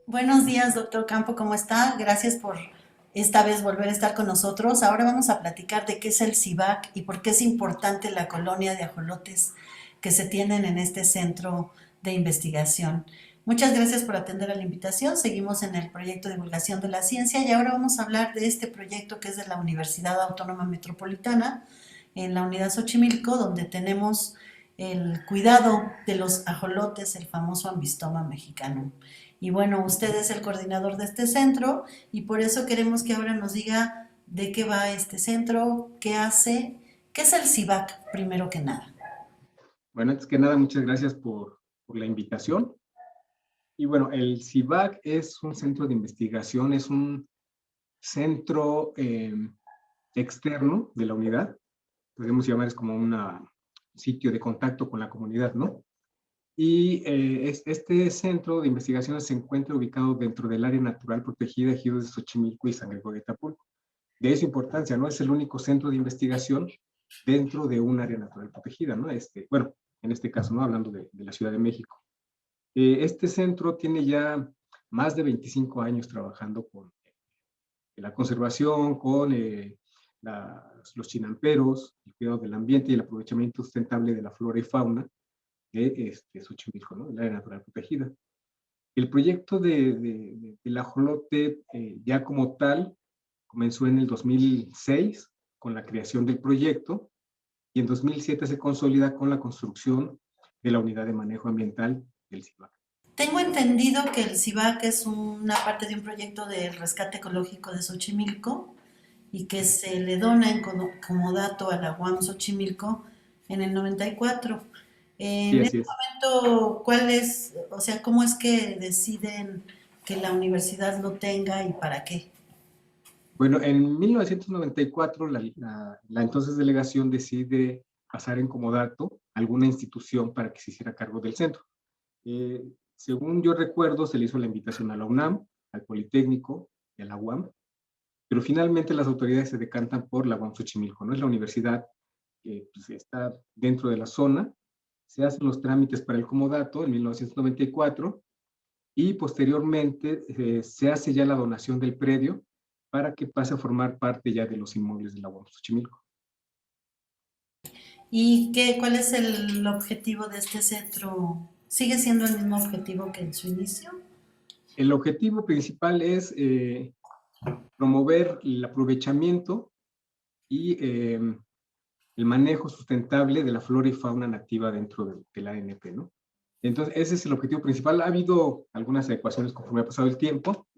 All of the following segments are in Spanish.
Buenos días, doctor Campo, ¿cómo está? Gracias por esta vez volver a estar con nosotros. Ahora vamos a platicar de qué es el CIVAC y por qué es importante la colonia de ajolotes que se tienen en este centro de investigación. Muchas gracias por atender a la invitación. Seguimos en el proyecto de divulgación de la ciencia y ahora vamos a hablar de este proyecto que es de la Universidad Autónoma Metropolitana en la Unidad Xochimilco, donde tenemos el cuidado de los ajolotes, el famoso ambistoma mexicano. Y bueno, usted es el coordinador de este centro y por eso queremos que ahora nos diga de qué va este centro, qué hace, qué es el CIVAC, primero que nada. Bueno, antes que nada, muchas gracias por la invitación. Y bueno, el CIVAC es un centro de investigación, es un centro externo de la unidad. Podemos llamar, es como un sitio de contacto con la comunidad, ¿no? Y este centro de investigación se encuentra ubicado dentro del área natural protegida Ejidos de Xochimilco y San Gregorio de Tapulco. De ahí su importancia, ¿no? Es el único centro de investigación dentro de un área natural protegida, ¿no? Bueno, en este caso, ¿no? Hablando de la Ciudad de México. Este centro tiene ya más de 25 años trabajando con la conservación, con los chinamperos, el cuidado del ambiente y el aprovechamiento sustentable de la flora y fauna de Xochimilco, ¿no? El área natural protegida. El proyecto del ajolote, ya como tal, comenzó en el 2006 con la creación del proyecto y en 2007 se consolida con la construcción de la unidad de manejo ambiental del CIVAC. Tengo entendido que el CIVAC es una parte de un proyecto del rescate ecológico de Xochimilco y que se le dona como dato a la UAM Xochimilco en el 94. Sí, En este así es. momento, ¿cuál es, o sea, cómo es que deciden que la universidad lo tenga y para qué? Bueno, en 1994 la entonces delegación decide pasar en comodato alguna institución para que se hiciera cargo del centro. Eh, Según yo recuerdo, se le hizo la invitación a la UNAM, al Politécnico y a la UAM, pero finalmente las autoridades se decantan por la UAM Xochimilco, ¿no? Es la universidad que pues, está dentro de la zona, se hacen los trámites para el comodato en 1994 y posteriormente se hace ya la donación del predio para que pase a formar parte ya de los inmuebles de la UAM Xochimilco. ¿Y cuál es el objetivo de este centro? ¿Sigue siendo el mismo objetivo que en su inicio? El objetivo principal es promover el aprovechamiento y el manejo sustentable de la flora y fauna nativa dentro de la ANP, ¿no? Entonces, ese es el objetivo principal. Ha habido algunas adecuaciones conforme ha pasado el tiempo,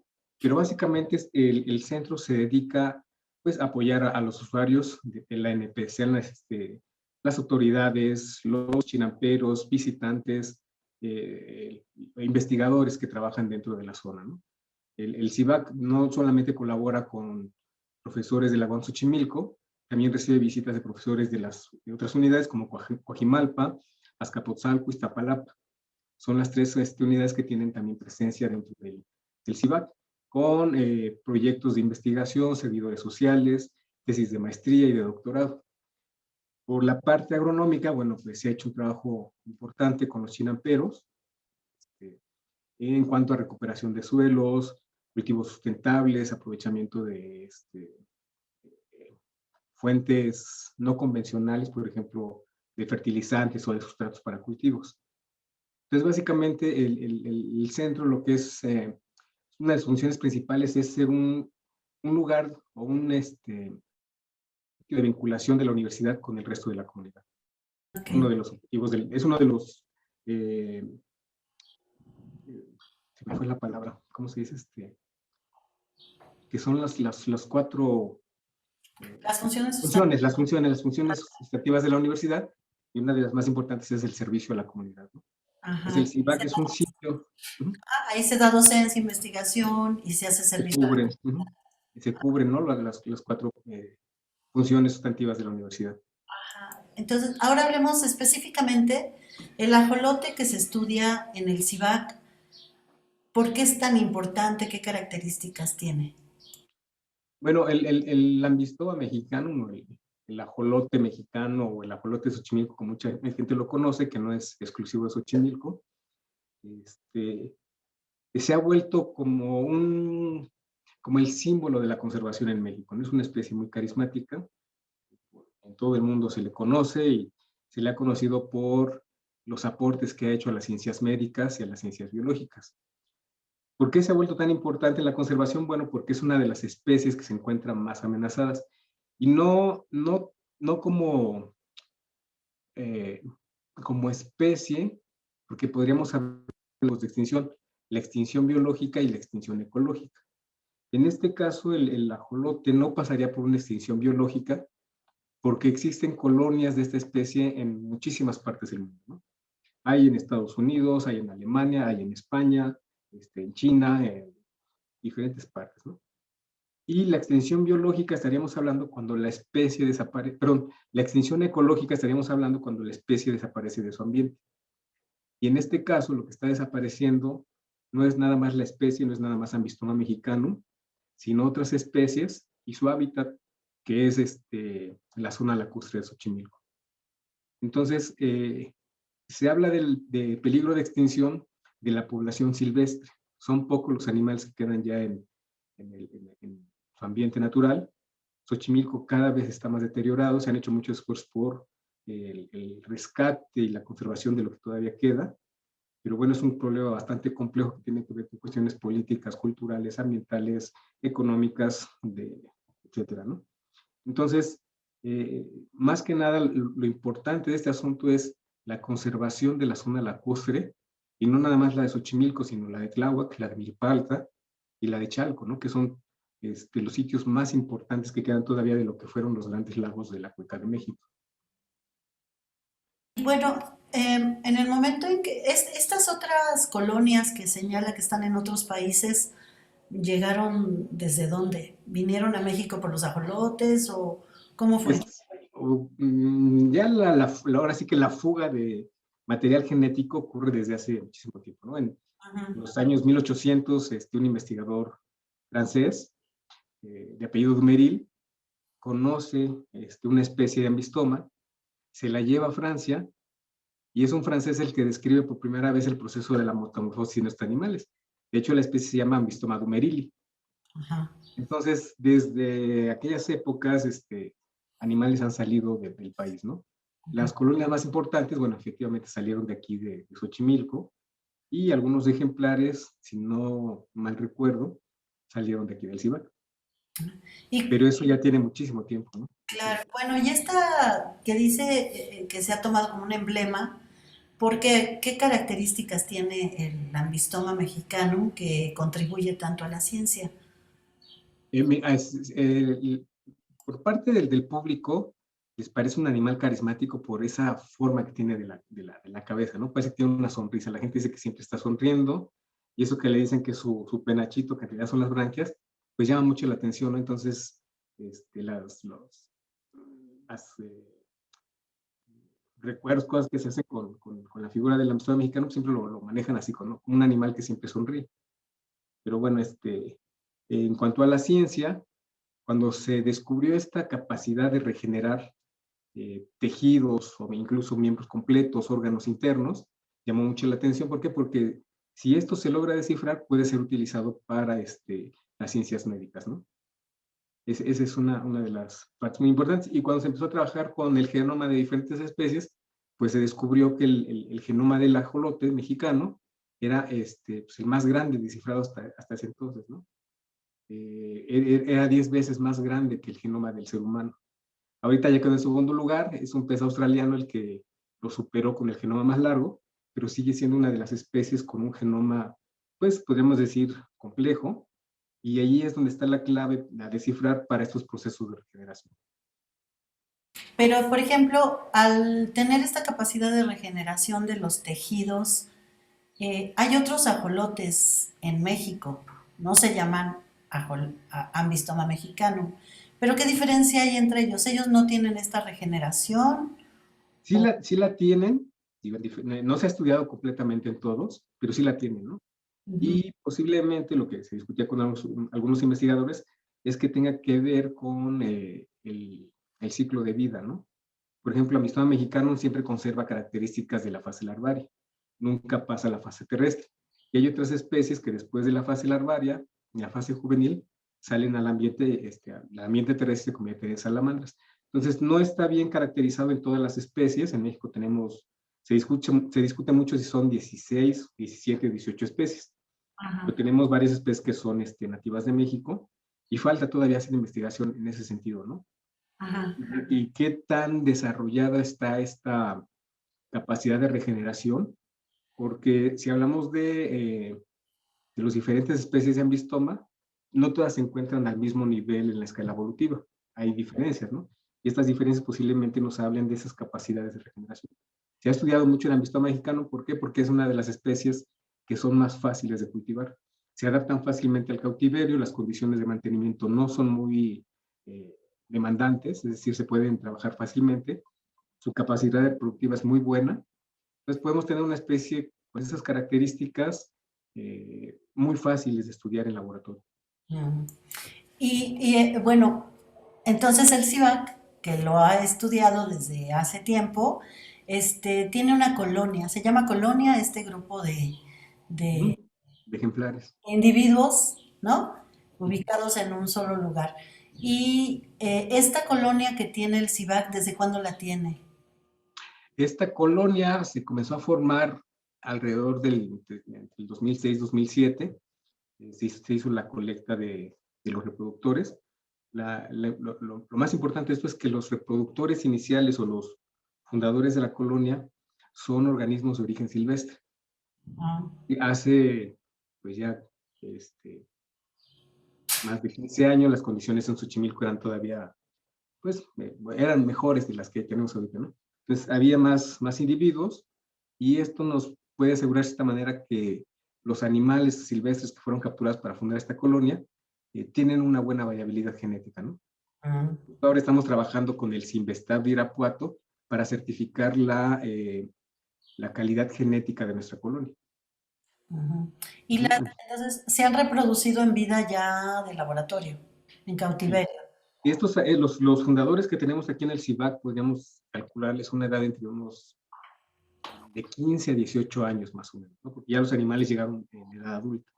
pero básicamente el centro se dedica pues, a apoyar a los usuarios de la ANP, sean las autoridades, los chinamperos, visitantes, investigadores que trabajan dentro de la zona, ¿no? El CIVAC no solamente colabora con profesores de la UAM Xochimilco, también recibe visitas de profesores de otras unidades como Coajimalpa, Azcapotzalco, Iztapalapa. Son las tres unidades que tienen también presencia dentro del CIVAC, con proyectos de investigación, servidores sociales, tesis de maestría y de doctorado. Por la parte agronómica, bueno, pues se ha hecho un trabajo importante con los chinamperos, en cuanto a recuperación de suelos, cultivos sustentables, aprovechamiento de fuentes no convencionales, por ejemplo, de fertilizantes o de sustratos para cultivos. Entonces, básicamente, el centro, lo que es una de sus funciones principales es ser un lugar o un de vinculación de la universidad con el resto de la comunidad. Okay. Uno de los objetivos, es uno de los, se me fue la palabra, ¿cómo se dice? Que son las cuatro Las funciones funciones, sustantivas. las funciones sustantivas de la universidad, y una de las más importantes es el servicio a la comunidad, ¿no? Entonces, Ajá. el CIVAC es un sitio, Ahí se da docencia, investigación y se hace se servicio a la cubren, comunidad. se cubren, ¿no? Las cuatro funciones sustantivas de la universidad. Entonces, ahora hablemos específicamente el ajolote que se estudia en el CIVAC. ¿Por qué es tan importante? ¿Qué características tiene? Bueno, el ambistoma mexicano, el ajolote mexicano o el ajolote de Xochimilco, como mucha gente lo conoce, que no es exclusivo de Xochimilco, este, se ha vuelto como el símbolo de la conservación en México, ¿no? Es una especie muy carismática, en todo el mundo se le conoce y se le ha conocido por los aportes que ha hecho a las ciencias médicas y a las ciencias biológicas. ¿Por qué se ha vuelto tan importante la conservación? Bueno, porque es una de las especies que se encuentran más amenazadas. Y no eh, como especie, porque podríamos hablar de extinción, la extinción biológica y la extinción ecológica. En este caso, el ajolote no pasaría por una extinción biológica porque existen colonias de esta especie en muchísimas partes del mundo, ¿no? Hay en Estados Unidos, hay en Alemania, hay en España, en China, en diferentes partes, ¿no? Y la extinción biológica estaríamos hablando cuando la especie desaparece, perdón, la extinción ecológica estaríamos hablando cuando la especie desaparece de su ambiente. Y en este caso, lo que está desapareciendo no es nada más la especie, no es nada más Ambistoma mexicano, sino otras especies y su hábitat, que es la zona lacustre de Xochimilco. Entonces, se habla de peligro de extinción de la población silvestre. Son pocos los animales que quedan ya en su ambiente natural. Xochimilco cada vez está más deteriorado, se han hecho muchos esfuerzos por el rescate y la conservación de lo que todavía queda, pero bueno, es un problema bastante complejo que tiene que ver con cuestiones políticas, culturales, ambientales, económicas, etcétera, ¿no? Entonces, más que nada, lo importante de este asunto es la conservación de la zona lacustre, y no nada más la de Xochimilco, sino la de Tláhuac, la de Milpalta y la de Chalco, ¿no? Que son los sitios más importantes que quedan todavía de lo que fueron los grandes lagos de la Cuenca de México. Bueno, en el momento en que estas otras colonias que señala que están en otros países, ¿llegaron desde dónde? ¿Vinieron a México por los ajolotes o cómo fue? Ya ahora sí que la fuga de material genético ocurre desde hace muchísimo tiempo, ¿no? En Ajá. los años 1800, un investigador francés de apellido Dumeril conoce una especie de ambistoma, se la lleva a Francia y es un francés el que describe por primera vez el proceso de la metamorfosis en estos animales. De hecho, la especie se llama Ambistoma dumerili. Ajá. Entonces, desde aquellas épocas, animales han salido del país, ¿no? Las colonias más importantes, bueno, efectivamente salieron de aquí, de Xochimilco, y algunos ejemplares, si no mal recuerdo, salieron de aquí del Cibac. Y Pero eso ya tiene muchísimo tiempo, ¿no? claro, bueno, y esta que dice que se ha tomado como un emblema, ¿por qué? ¿Qué características tiene el ambistoma mexicano que contribuye tanto a la ciencia? Eh, mi- ah, es- eh, por parte del público, les parece un animal carismático por esa forma que tiene de la cabeza, ¿no? Parece que tiene una sonrisa. La gente dice que siempre está sonriendo, y eso que le dicen que es su penachito, que en realidad son las branquias, pues llama mucho la atención, ¿no? Entonces, las recuerdos, cosas que se hacen con la figura del hamster mexicano, pues siempre lo manejan así, como un animal que siempre sonríe. Pero bueno, en cuanto a la ciencia, cuando se descubrió esta capacidad de regenerar tejidos o incluso miembros completos, órganos internos, llamó mucho la atención. ¿Por qué? Porque si esto se logra descifrar, puede ser utilizado para las ciencias médicas, ¿no? Esa es una de las partes muy importantes. Y cuando se empezó a trabajar con el genoma de diferentes especies, pues se descubrió que el genoma del ajolote mexicano era pues el más grande descifrado hasta ese entonces, ¿no? Era 10 veces más grande que el genoma del ser humano. Ahorita ya quedó en segundo lugar, es un pez australiano el que lo superó con el genoma más largo, pero sigue siendo una de las especies con un genoma, pues podríamos decir, complejo, y ahí es donde está la clave a descifrar para estos procesos de regeneración. Pero, por ejemplo, al tener esta capacidad de regeneración de los tejidos, hay otros ajolotes en México, no se llaman ambistoma mexicano, pero ¿qué diferencia hay entre ellos? ¿Ellos no tienen esta regeneración? Sí O, la tienen, digo, no se ha estudiado completamente en todos, pero sí la tienen, ¿no? Ujú. Y posiblemente lo que se discutía con algunos investigadores es que tenga que ver con el ciclo de vida, ¿no? Por ejemplo, el amistoma mexicano siempre conserva características de la fase larvaria, nunca pasa a la fase terrestre. Y hay otras especies que después de la fase larvaria, en la fase juvenil, salen al ambiente terrestre y se convierten en salamandras. Entonces, no está bien caracterizado en todas las especies. En México se discute mucho si son 16, 17, 18 especies. Ajá, Pero tenemos varias especies que son nativas de México y falta todavía hacer investigación en ese sentido, ¿no? ajá. Y qué tan desarrollada está esta capacidad de regeneración, porque si hablamos de las diferentes especies de ambistoma, no todas se encuentran al mismo nivel en la escala evolutiva. Hay diferencias, ¿no? Y estas diferencias posiblemente nos hablen de esas capacidades de regeneración. Se ha estudiado mucho el ambistoma mexicano, ¿por qué? Porque es una de las especies que son más fáciles de cultivar. Se adaptan fácilmente al cautiverio, las condiciones de mantenimiento no son muy eh, demandantes, es decir, se pueden trabajar fácilmente, su capacidad reproductiva es muy buena, entonces podemos tener una especie con esas características muy fáciles de estudiar en laboratorio. Mm. Bueno, entonces el CIVAC, que lo ha estudiado desde hace tiempo, tiene una colonia, se llama colonia este grupo de Ujú. De ejemplares. individuos, ¿no? Ujú. Ubicados en un solo lugar. Y esta colonia que tiene el CIVAC, ¿desde cuándo la tiene? Esta colonia se comenzó a formar alrededor del 2006-2007. Se hizo la colecta de los reproductores. Lo más importante de esto es que los reproductores iniciales o los fundadores de la colonia son organismos de origen silvestre. Ah, Y hace, pues ya, este, más de 15 años, las condiciones en Xochimilco eran todavía, pues, eran mejores de las que tenemos ahorita, ¿no? Entonces, había más individuos y esto nos puede asegurar de esta manera que los animales silvestres que fueron capturados para fundar esta colonia tienen una buena variabilidad genética, ¿no? ah, Ahora estamos trabajando con el Sinvestab de Irapuato para certificar la calidad genética de nuestra colonia. ujú. Ujú. Entonces, se han reproducido en vida ya de laboratorio, en Sí. cautiverio. Y los fundadores que tenemos aquí en el CIVAC, podríamos calcularles una edad entre unos de 15 a 18 años más o menos, ¿no? Porque ya los animales llegaron en edad adulta.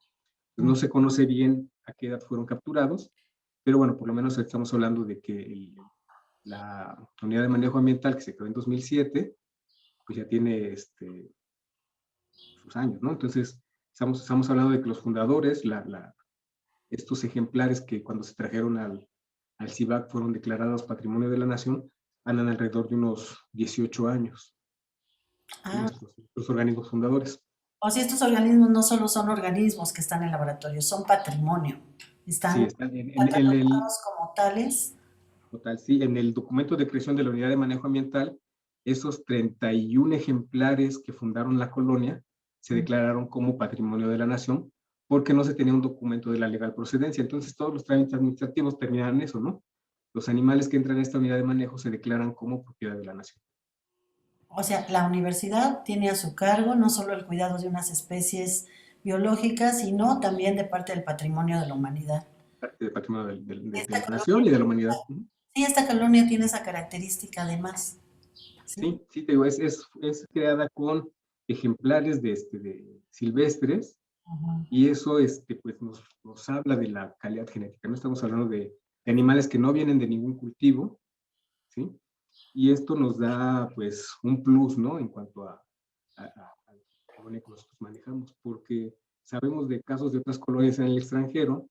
Pues no se conoce bien a qué edad fueron capturados, pero bueno, por lo menos estamos hablando de que la unidad de manejo ambiental que se creó en 2007, pues ya tiene sus años, ¿no? Entonces, estamos hablando de que los fundadores, estos ejemplares que cuando se trajeron al CIVAC fueron declarados Patrimonio de la Nación, andan alrededor de unos 18 años, ¿sí? Ah, Los organismos fundadores. o sea, estos organismos no solo son organismos que están en laboratorio, son patrimonio. Sí, Están están en el catalogados como tales. total, sí, en el documento de creación de la Unidad de Manejo Ambiental, esos 31 ejemplares que fundaron la colonia se declararon como Patrimonio de la Nación porque no se tenía un documento de la legal procedencia. Entonces, todos los trámites administrativos terminan en eso, ¿no? Los animales que entran en esta unidad de manejo se declaran como propiedad de la nación. O sea, la universidad tiene a su cargo no solo el cuidado de unas especies biológicas, sino también de parte del patrimonio de la humanidad. Parte del patrimonio de Esta la nación colonia, y de la humanidad. Ujú. sí, esta colonia tiene esa característica además. Sí. Sí, sí, te digo, es creada con ejemplares de silvestres Ujú. y eso pues nos habla de la calidad genética. No estamos hablando de animales que no vienen de ningún cultivo, ¿sí? Y esto nos da pues un plus, ¿no? En cuanto a la colonia que nosotros manejamos, porque sabemos de casos de otras colonias en el extranjero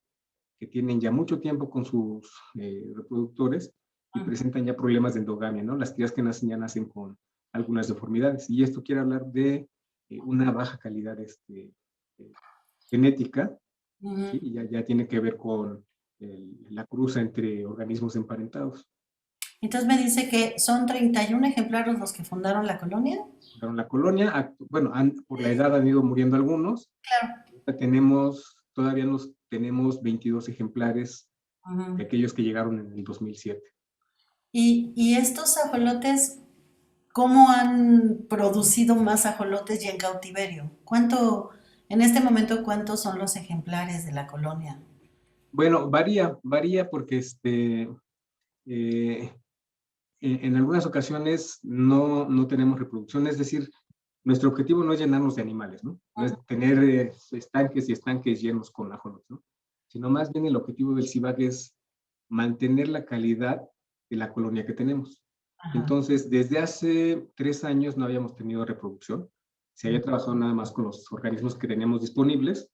que tienen ya mucho tiempo con sus reproductores y presentan ya problemas de endogamia, ¿no? Las crías que nacen ya nacen con algunas deformidades. Y esto quiere hablar de una baja calidad eh, genética, Ujú. ¿sí? Y ya tiene que ver con la cruza entre organismos emparentados. Entonces me dice que son 31 ejemplares los que fundaron la colonia. Fundaron la colonia, bueno, por la edad han ido muriendo algunos. Claro. Todavía tenemos 22 ejemplares de Ujú. aquellos que llegaron en el 2007. Y estos ajolotes, ¿cómo han producido más ajolotes y en cautiverio? ¿Cuánto? En este momento, ¿cuántos son los ejemplares de la colonia? Bueno, varía porque eh, en algunas ocasiones no tenemos reproducción, es decir, nuestro objetivo no es llenarnos de animales, ¿no? No es tener estanques y estanques llenos con ajolotes, ¿no? Sino más bien el objetivo del CIVAC es mantener la calidad de la colonia que tenemos. Ajá. Entonces, desde hace 3 años no habíamos tenido reproducción, se había trabajado nada más con los organismos que teníamos disponibles,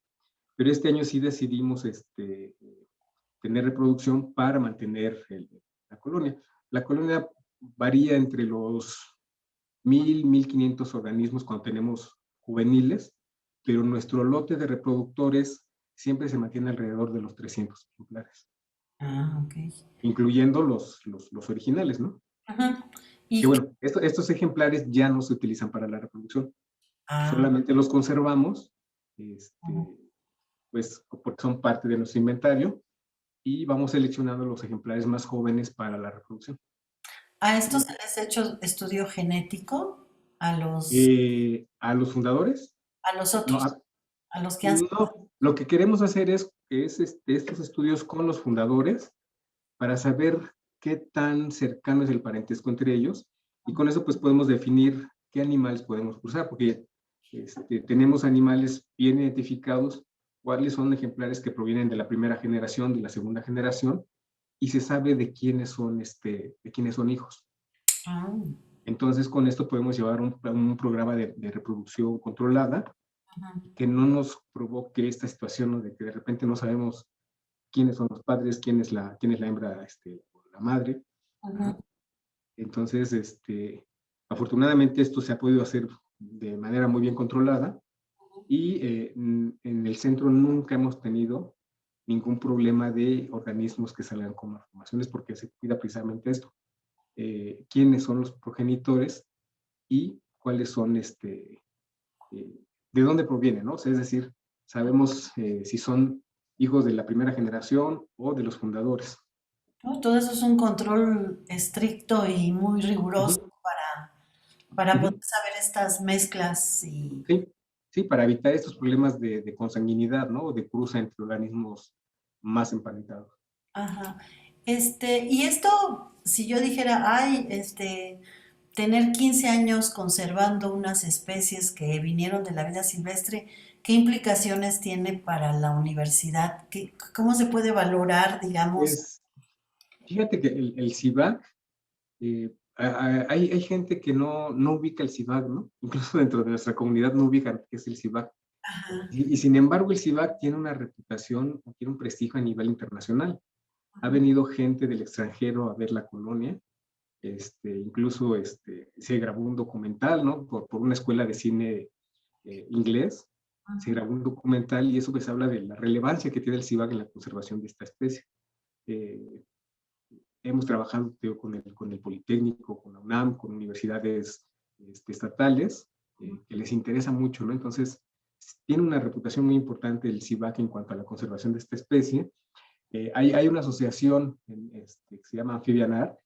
pero este año sí decidimos tener reproducción para mantener la colonia. La colonia varía entre los 1,500 organismos cuando tenemos juveniles, pero nuestro lote de reproductores siempre se mantiene alrededor de los 300 ejemplares, Ah, ok. incluyendo los originales, ¿no? Ajá. Que Y, bueno, estos ejemplares ya no se utilizan para la reproducción, ah, solamente los conservamos, ujú. pues porque son parte de nuestro inventario y vamos seleccionando los ejemplares más jóvenes para la reproducción. ¿A estos se les ha hecho estudio genético? A los fundadores, A los no, otros, a los que han salido. no, lo que queremos hacer es estos estudios con los fundadores para saber qué tan cercano es el parentesco entre ellos y con eso pues podemos definir qué animales podemos cruzar, porque tenemos animales bien identificados, cuáles son ejemplares que provienen de la primera generación, de la segunda generación, y se sabe de quiénes son hijos. Ah, Entonces, con esto podemos llevar un programa de reproducción controlada ajá, que no nos provoque esta situación, ¿no? De que de repente no sabemos quiénes son los padres, quién es la hembra, o la madre. ajá. Ajá. Entonces, afortunadamente esto se ha podido hacer de manera muy bien controlada y en el centro nunca hemos tenido ningún problema de organismos que salgan con malformaciones porque se cuida precisamente esto. Quiénes son los progenitores y cuáles son, de dónde provienen, ¿no? O sea, es decir, sabemos si son hijos de la primera generación o de los fundadores. No, todo eso es un control estricto y muy riguroso Ujú, para poder ujú. saber estas mezclas y, Sí, sí, para evitar estos problemas de consanguinidad, ¿no? O de cruza entre organismos más emparentados. ajá. Y esto, si yo dijera, ay, tener 15 años conservando unas especies que vinieron de la vida silvestre, ¿qué implicaciones tiene para la universidad? ¿Cómo se puede valorar, digamos? Pues fíjate que el CIVAC, hay gente que no ubica el CIVAC, ¿no? Incluso dentro de nuestra comunidad no ubican qué es el CIVAC. Ajá, Y sin embargo, el CIVAC tiene una reputación, tiene un prestigio a nivel internacional. Ha ajá, venido gente del extranjero a ver la colonia, incluso se grabó un documental, ¿no? Por una escuela de cine inglés, se grabó un documental y eso pues habla de la relevancia que tiene el CIVAC en la conservación de esta especie. Eh, Hemos trabajado con el Politécnico, con la UNAM, con universidades estatales, que les interesa mucho, ¿no? Entonces, tiene una reputación muy importante el CIVAC en cuanto a la conservación de esta especie. Hay una asociación que se llama Amphibianar,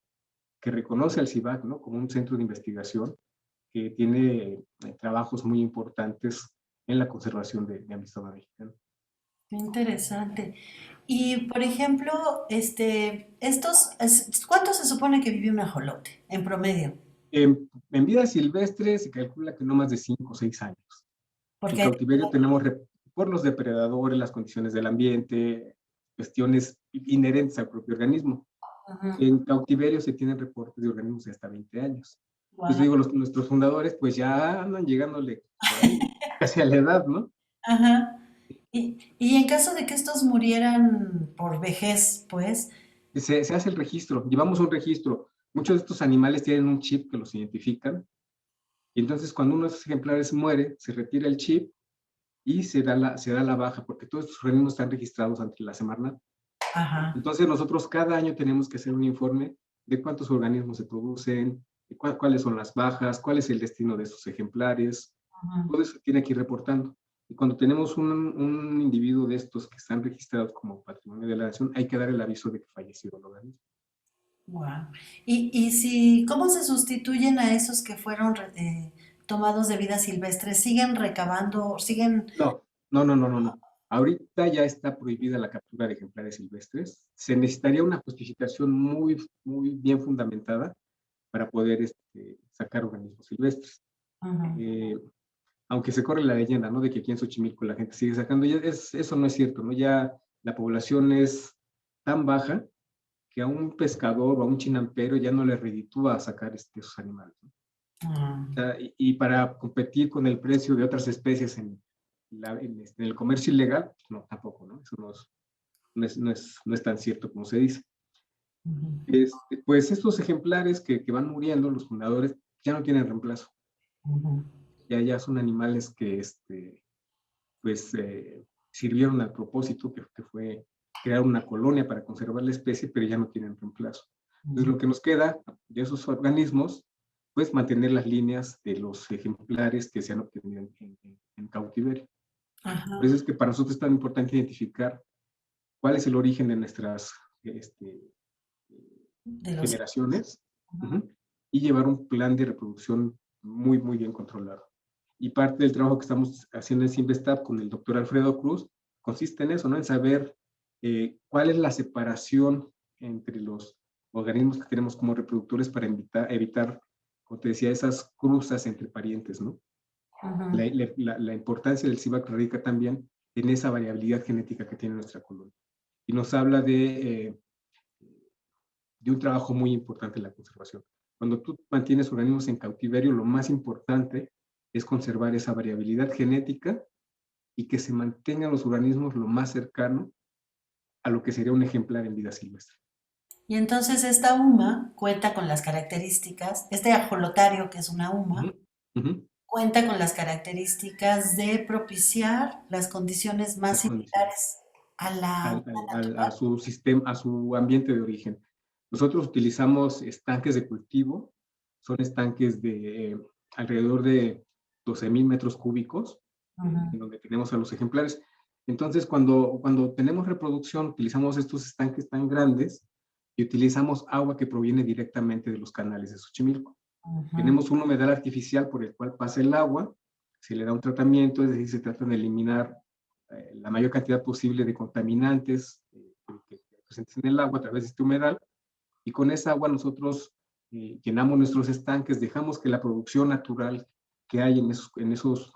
que reconoce al CIVAC, ¿no? Como un centro de investigación que tiene trabajos muy importantes en la conservación de amistad mexicana. qué interesante. Y, por ejemplo, ¿cuánto se supone que vive un ajolote en promedio? En vida silvestre se calcula que no más de 5 o 6 años. En Porque hay, cautiverio tenemos por los depredadores, las condiciones del ambiente, cuestiones inherentes al propio organismo. ajá, En cautiverio se tienen reportes de organismos de hasta 20 años. Pues guau, digo, nuestros fundadores pues ya andan llegándole por ahí, casi a la edad, ¿no? ajá. Y en caso de que estos murieran por vejez, pues, Se hace el registro, llevamos un registro. Muchos de estos animales tienen un chip que los identifican y entonces cuando uno de esos ejemplares muere, se retira el chip y se da la baja, porque todos estos organismos están registrados ante la Semarnat. ajá, Entonces nosotros cada año tenemos que hacer un informe de cuántos organismos se producen, de cuáles son las bajas, cuál es el destino de esos ejemplares, ajá. todo eso tiene que ir reportando. Y cuando tenemos un individuo de estos que están registrados como patrimonio de la nación, hay que dar el aviso de que falleció el organismo. Guau. Y si, ¿cómo se sustituyen a esos que fueron tomados de vida silvestre? ¿Siguen recabando, siguen No, No, no, no, no, no. Ahorita ya está prohibida la captura de ejemplares silvestres. Se necesitaría una justificación muy, muy bien fundamentada para poder sacar organismos silvestres. Ujú. Eh, Aunque se corre la leyenda, ¿no? De que aquí en Xochimilco la gente sigue sacando, eso no es cierto, ¿no? Ya la población es tan baja que a un pescador o a un chinampero ya no le reditúa sacar esos animales, ¿no? O Mm. sea, y para competir con el precio de otras especies en el comercio ilegal, no, tampoco, ¿no? Eso no es tan cierto como se dice. Ujú. Pues estos ejemplares que van muriendo, los fundadores, ya no tienen reemplazo. Ujú. Ya son animales que pues sirvieron al propósito que fue crear una colonia para conservar la especie, pero ya no tienen reemplazo. Entonces lo que nos queda de esos organismos, pues mantener las líneas de los ejemplares que se han obtenido en cautiverio. Por eso Ajá. es que para nosotros es tan importante identificar cuál es el origen de nuestras De los. generaciones, Ujú. uh-huh, y llevar un plan de reproducción muy, muy bien controlado. Y parte del trabajo que estamos haciendo en Simvestab con el doctor Alfredo Cruz consiste en eso, ¿no? En saber cuál es la separación entre los organismos que tenemos como reproductores para evitar, como te decía, esas cruzas entre parientes, ¿no? Ujú. La importancia del CIVAC radica también en esa variabilidad genética que tiene nuestra colonia. Y nos habla de un trabajo muy importante en la conservación. Cuando tú mantienes organismos en cautiverio, lo más importante es conservar esa variabilidad genética y que se mantengan los organismos lo más cercano a lo que sería un ejemplar en vida silvestre. Y entonces esta UMA cuenta con las características, este ajolotario que es una Uh UMA, -huh. Uh -huh. cuenta con las características de propiciar las condiciones más Las condiciones. similares a la A natural. su sistema, a su ambiente de origen. Nosotros utilizamos estanques de cultivo, son estanques de alrededor de 12,000 metros cúbicos, en Ujú. donde tenemos a los ejemplares. Entonces, cuando tenemos reproducción, utilizamos estos estanques tan grandes y utilizamos agua que proviene directamente de los canales de Xochimilco. Ujú. Tenemos un humedal artificial por el cual pasa el agua, se le da un tratamiento, es decir, se trata de eliminar la mayor cantidad posible de contaminantes que presentes en el agua a través de este humedal, y con esa agua nosotros llenamos nuestros estanques, dejamos que la producción natural que hay en esos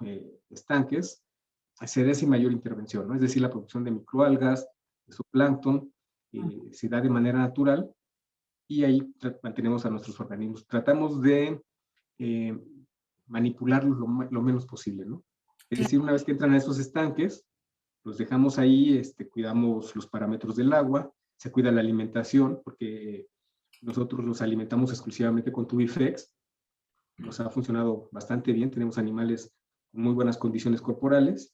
estanques se dé sin mayor intervención, ¿no? Es decir, la producción de microalgas, de zooplancton, se da de manera natural y ahí mantenemos a nuestros organismos. Tratamos de eh, manipularlos lo menos posible, ¿no? Es decir, una vez que entran a esos estanques, los dejamos ahí, cuidamos los parámetros del agua, se cuida la alimentación, porque nosotros los alimentamos exclusivamente con Tubifex, nos ha funcionado bastante bien, tenemos animales con muy buenas condiciones corporales,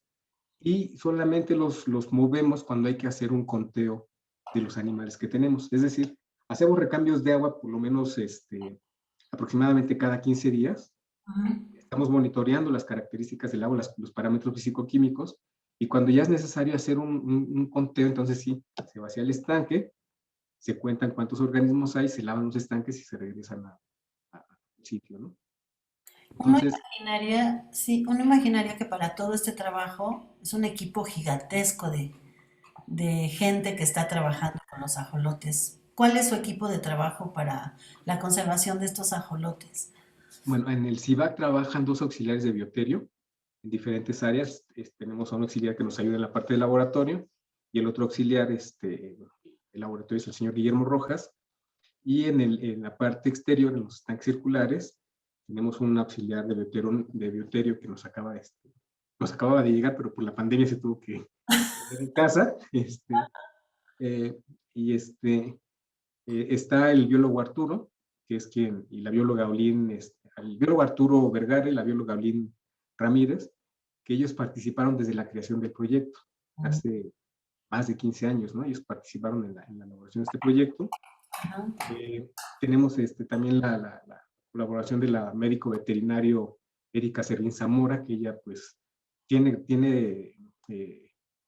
y solamente los movemos cuando hay que hacer un conteo de los animales que tenemos. Es decir, hacemos recambios de agua por lo menos aproximadamente cada 15 días. Ujú. Estamos monitoreando las características del agua, los parámetros físico-químicos, y cuando ya es necesario hacer un conteo, entonces sí, se vacía el estanque, se cuentan cuántos organismos hay, se lavan los estanques y se regresan al sitio, ¿no? Uno Entonces, imaginaría, sí, uno imaginaría que para todo este trabajo es un equipo gigantesco de gente que está trabajando con los ajolotes. ¿Cuál es su equipo de trabajo para la conservación de estos ajolotes? bueno, en el CIVAC trabajan dos auxiliares de bioterio en diferentes áreas. Tenemos a un auxiliar que nos ayuda en la parte del laboratorio y el otro auxiliar, el laboratorio es el señor Guillermo Rojas. Y en la parte exterior, en los estanques circulares, tenemos un auxiliar de bioterio que nos acababa de llegar, pero por la pandemia se tuvo que quedar en casa. Eh, y está el biólogo Arturo, que es quien, y la bióloga Olin, el biólogo Arturo Vergara y la bióloga Olin Ramírez, que ellos participaron desde la creación del proyecto, hace más de 15 años, ¿no? Ellos participaron en la elaboración de este proyecto. Ajá. Eh, Tenemos también la colaboración de la médico veterinario Erika Servín Zamora, que ella pues tiene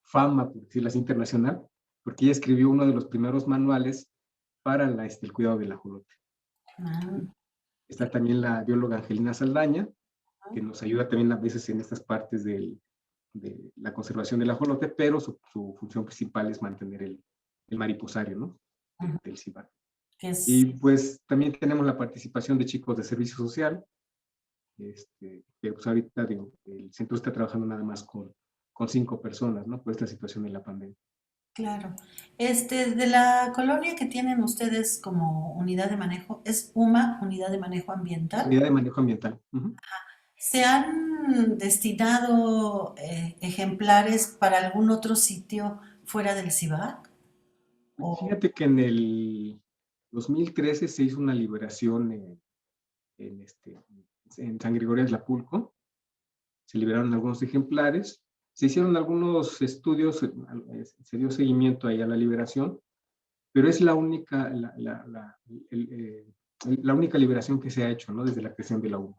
fama, por decirlo así, internacional, porque ella escribió uno de los primeros manuales para el cuidado del ajolote. Ah, Está también la bióloga Angelina Saldaña, que nos ayuda también a veces en estas partes de la conservación del ajolote, pero su función principal es mantener el mariposario, ¿no? Ujú. Del CIBAC. Que es, Y pues también tenemos la participación de chicos de servicio social, que pues ahorita digo, el centro está trabajando nada más con 5 personas, ¿no? Por esta situación de la pandemia. claro. De la colonia que tienen ustedes como unidad de manejo, ¿es UMA, Unidad de Manejo Ambiental? Unidad de manejo ambiental. Ujú. ¿Se han destinado ejemplares para algún otro sitio fuera del CIVAC? O, Fíjate que en el 2013 se hizo una liberación en, en San Gregorio de Tlapulco. Se liberaron algunos ejemplares. Se hicieron algunos estudios, se dio seguimiento ahí a la liberación, pero es la única, la única liberación que se ha hecho, ¿no? Desde la creación de la U.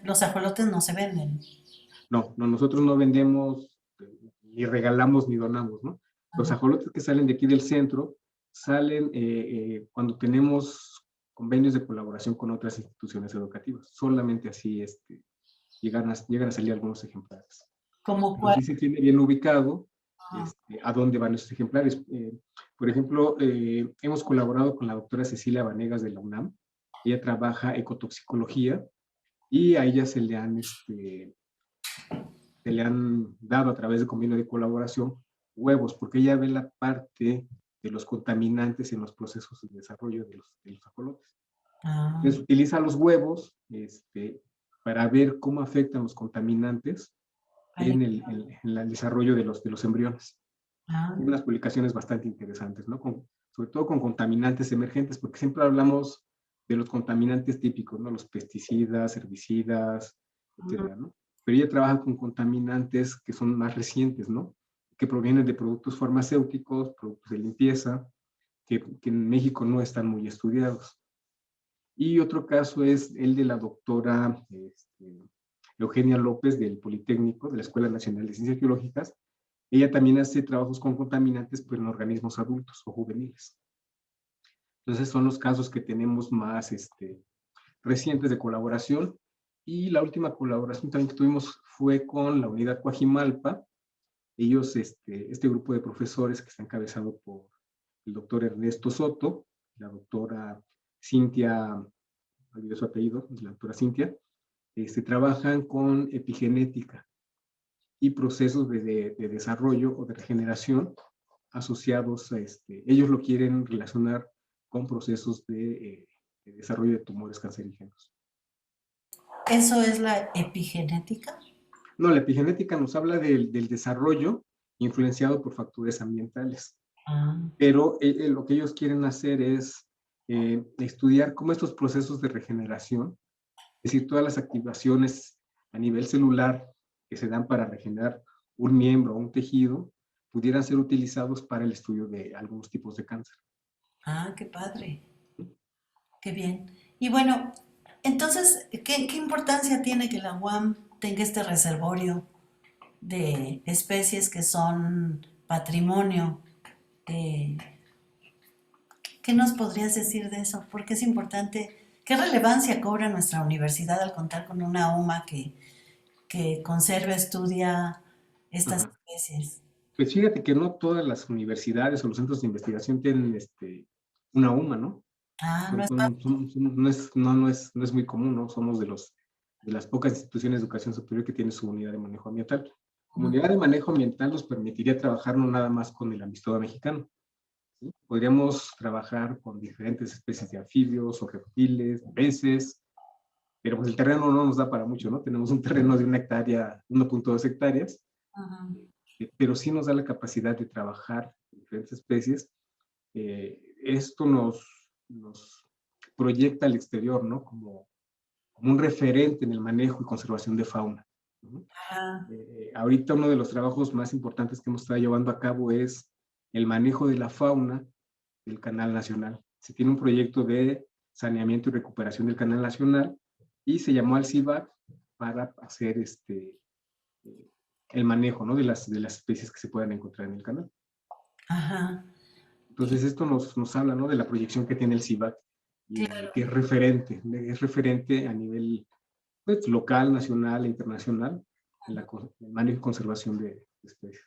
los ajolotes no se venden. No, no, nosotros no vendemos, ni regalamos, ni donamos, ¿no? Los Ajá. ajolotes que salen de aquí del centro salen cuando tenemos convenios de colaboración con otras instituciones educativas. Solamente así llegan a salir algunos ejemplares. ¿Como Pero cuál? sí se tiene bien ubicado Ah, a dónde van esos ejemplares. Por ejemplo, hemos colaborado con la doctora Cecilia Vanegas de la UNAM. Ella trabaja ecotoxicología y a ella se le han dado a través de convenio de colaboración huevos, porque ella ve la parte de los contaminantes en los procesos de desarrollo de los ajolotes. ah, Entonces utiliza los huevos para ver cómo afectan los contaminantes vale. en el desarrollo de los embriones. Ah, Tiene unas publicaciones bastante interesantes, ¿no? Sobre todo con contaminantes emergentes, porque siempre hablamos de los contaminantes típicos, ¿no? Los pesticidas, herbicidas, mm, etcétera, ¿no? Pero ella trabaja con contaminantes que son más recientes, ¿no? Que provienen de productos farmacéuticos, productos de limpieza, que en México no están muy estudiados. Y otro caso es el de la doctora Eugenia López del Politécnico, de la Escuela Nacional de Ciencias Biológicas. Ella también hace trabajos con contaminantes, pero en organismos adultos o juveniles. Entonces son los casos que tenemos más recientes de colaboración. Y la última colaboración también que tuvimos fue con la unidad Coajimalpa. Ellos, este grupo de profesores que está encabezado por el doctor Ernesto Soto, la doctora Cintia, olvidé su apellido, la doctora Cintia, trabajan con epigenética y procesos de desarrollo o de regeneración asociados a ellos lo quieren relacionar con procesos de desarrollo de tumores cancerígenos. ¿eso es la epigenética? No, la epigenética nos habla del desarrollo influenciado por factores ambientales, Ah, pero lo que ellos quieren hacer es estudiar cómo estos procesos de regeneración, es decir, todas las activaciones a nivel celular que se dan para regenerar un miembro o un tejido, pudieran ser utilizados para el estudio de algunos tipos de cáncer. qué padre, qué bien. Y bueno, entonces, ¿qué importancia tiene que la UAM tenga este reservorio de especies que son patrimonio? Eh, ¿Qué nos podrías decir de eso? ¿Por qué es importante? ¿Qué relevancia cobra nuestra universidad al contar con una UMA que conserva, estudia estas Ajá. especies? Pues fíjate que no todas las universidades o los centros de investigación tienen una UMA, ¿no? No es para... No es muy común, ¿no? Somos de las pocas instituciones de educación superior que tienen su unidad de manejo ambiental. Como unidad de manejo ambiental nos permitiría trabajar no nada más con el amistodo mexicano, ¿sí? Podríamos trabajar con diferentes especies de anfibios o reptiles, peces, pero pues el terreno no nos da para mucho, ¿no? Tenemos un terreno de 1 hectárea, 1.2 hectáreas, pero sí nos da la capacidad de trabajar con diferentes especies. Esto nos proyecta al exterior, ¿no? Como un referente en el manejo y conservación de fauna. ¿No? Ahorita uno de los trabajos más importantes que hemos estado llevando a cabo es el manejo de la fauna del Canal Nacional. Se tiene un proyecto de saneamiento y recuperación del Canal Nacional y se llamó al CIVAC para hacer el manejo, ¿no? de las especies que se puedan encontrar en el canal. Ajá. Y Entonces esto nos habla, ¿no? De la proyección que tiene el CIVAC y claro, que es referente a nivel pues, local, nacional e internacional en el manejo y conservación de especies.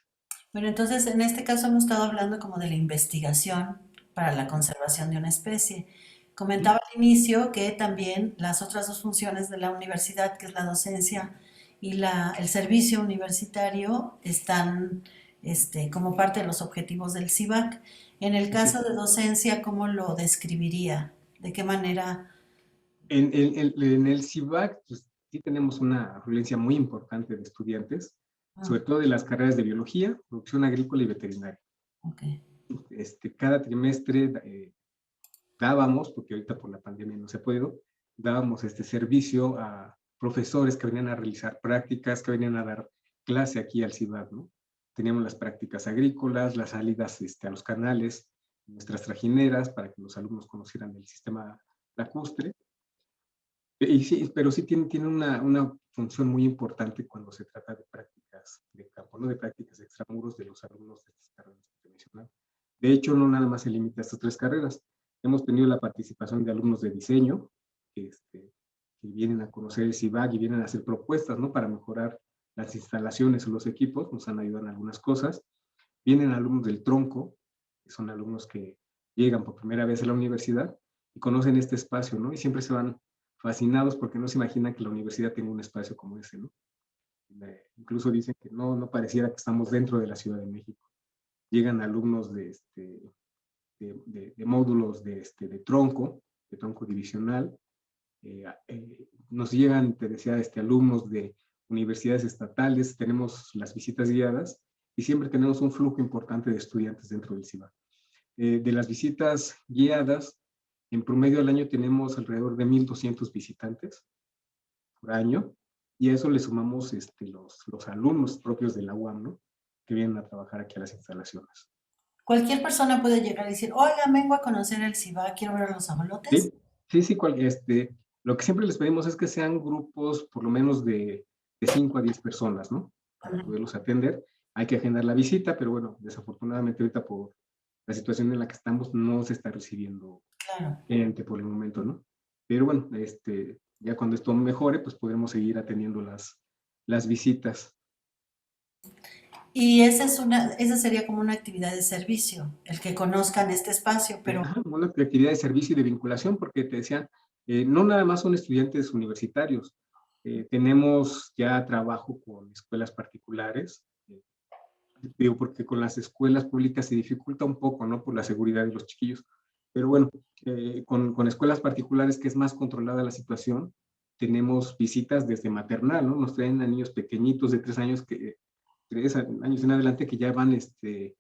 Bueno, entonces en este caso hemos estado hablando como de la investigación para la conservación de una especie. Comentaba al inicio que también las otras dos funciones de la universidad, que es la docencia y el servicio universitario, están como parte de los objetivos del CIVAC. En el Así caso es. de docencia, ¿cómo lo describiría? ¿De qué manera? En el CIVAC, pues, sí tenemos una afluencia muy importante de estudiantes, Ah, sobre todo de las carreras de biología, producción agrícola y veterinaria. ok. Cada trimestre dábamos, porque ahorita por la pandemia no se ha podido, dábamos este servicio a profesores que venían a realizar prácticas, que venían a dar clase aquí al CIVAC, ¿no? Teníamos las prácticas agrícolas, las salidas a los canales, nuestras trajineras, para que los alumnos conocieran el sistema lacustre. Y sí, pero sí tiene una función muy importante cuando se trata de prácticas de campo, ¿no? De prácticas extramuros de los alumnos de estas carreras que te mencionaba. De hecho, no nada más se limita a estas 3 carreras. Hemos tenido la participación de alumnos de diseño que vienen a conocer el CIVAC y vienen a hacer propuestas, ¿no? Para mejorar las instalaciones o los equipos, nos han ayudado en algunas cosas. Vienen alumnos del tronco, que son alumnos que llegan por primera vez a la universidad y conocen este espacio, ¿no? Y siempre se van fascinados porque no se imaginan que la universidad tenga un espacio como ese, ¿no? Incluso dicen que no pareciera que estamos dentro de la Ciudad de México. Llegan alumnos de módulos de tronco divisional. Nos llegan, te decía, alumnos de universidades estatales, tenemos las visitas guiadas y siempre tenemos un flujo importante de estudiantes dentro del CIVAC. De las visitas guiadas, en promedio al año tenemos alrededor de 1,200 visitantes por año, y a eso le sumamos los alumnos propios de la UAM, ¿no? Que vienen a trabajar aquí a las instalaciones. Cualquier persona puede llegar y decir, oiga, vengo a conocer el CIVAC, quiero ver a los ajolotes. Sí, sí, sí, lo que siempre les pedimos es que sean grupos por lo menos de 5 a 10 personas, ¿no? Para poderlos atender. Hay que agendar la visita, pero bueno, desafortunadamente ahorita por la situación en la que estamos no se está recibiendo Claro. gente por el momento, ¿no? Pero bueno, ya cuando esto mejore, pues podremos seguir atendiendo las visitas. Y esa sería como una actividad de servicio, el que conozcan este espacio, pero Una actividad de servicio y de vinculación, porque te decía, no nada más son estudiantes universitarios, tenemos ya trabajo con escuelas particulares, digo, porque con las escuelas públicas se dificulta un poco, ¿no? Por la seguridad de los chiquillos. Pero bueno, con escuelas particulares, que es más controlada la situación, tenemos visitas desde maternal, ¿no? Nos traen a niños pequeñitos de 3 años, 3 años en adelante, que ya van, se